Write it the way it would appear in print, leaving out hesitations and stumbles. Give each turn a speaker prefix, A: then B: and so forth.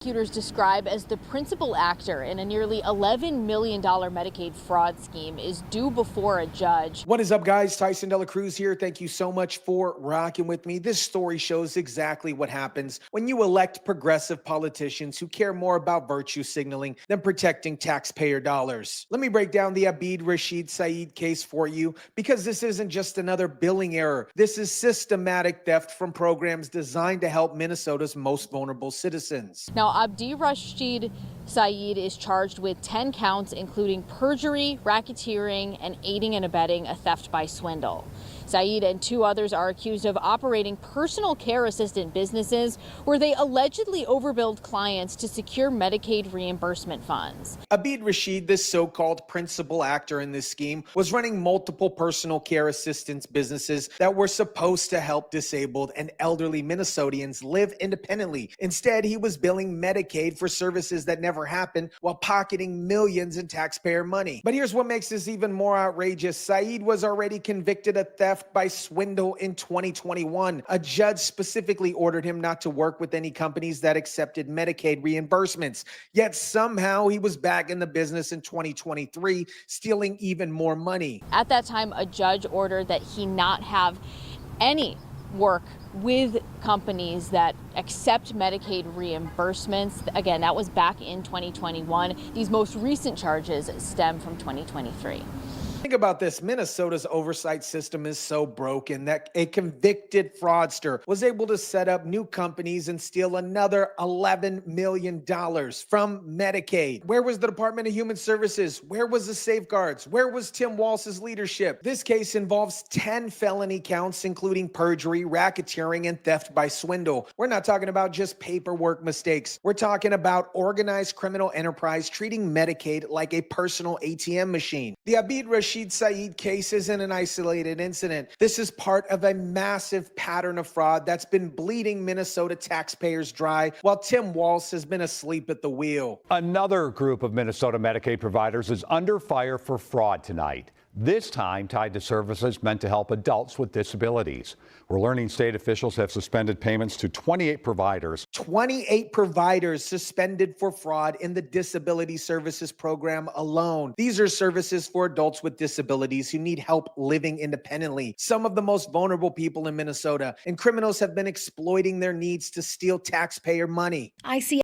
A: Prosecutors describe as the principal actor in a nearly $11 million Medicaid fraud scheme is due before a judge.
B: What is up, guys? Tyson de la Cruz here. Thank you so much for rocking with me. This story shows exactly what happens when you elect progressive politicians who care more about virtue signaling than protecting taxpayer dollars. Let me break down the Abid Rashid Saeed case for you, because this isn't just another billing error. This is systematic theft from programs designed to help Minnesota's most vulnerable citizens.
A: Now, Abdi Rashid Saeed is charged with 10 counts, including perjury, racketeering, and aiding and abetting a theft by swindle. Saeed and two others are accused of operating personal care assistant businesses where they allegedly overbilled clients to secure Medicaid reimbursement funds.
B: Abid Rashid, this so-called principal actor in this scheme, was running multiple personal care assistance businesses that were supposed to help disabled and elderly Minnesotans live independently. Instead, he was billing Medicaid for services that never happened while pocketing millions in taxpayer money. But here's what makes this even more outrageous. Saeed was already convicted of theft by swindle in 2021. A judge specifically ordered him not to work with any companies that accepted Medicaid reimbursements. Yet somehow he was back in the business in 2023, stealing even more money.
A: At that time, a judge ordered that he not have any work with companies that accept Medicaid reimbursements. Again, that was back in 2021. These most recent charges stem from 2023.
B: Think about this. Minnesota's oversight system is so broken that a convicted fraudster was able to set up new companies and steal another $11 million from Medicaid. Where was the Department of Human Services? Where was the safeguards? Where was Tim Walz's leadership? This case involves 10 felony counts, including perjury, racketeering, and theft by swindle. We're not talking about just paperwork mistakes. We're talking about organized criminal enterprise treating Medicaid like a personal ATM machine. The Abid Rashid Saeed case isn't an isolated incident. This is part of a massive pattern of fraud that's been bleeding Minnesota taxpayers dry while Tim Walz has been asleep at the wheel.
C: Another group of Minnesota Medicaid providers is under fire for fraud tonight, this time tied to services meant to help adults with disabilities. We're learning state officials have suspended payments to 28 providers.
B: 28 providers suspended for fraud in the disability services program alone. These are services for adults with disabilities who need help living independently, some of the most vulnerable people in Minnesota, and criminals have been exploiting their needs to steal taxpayer money.
D: I see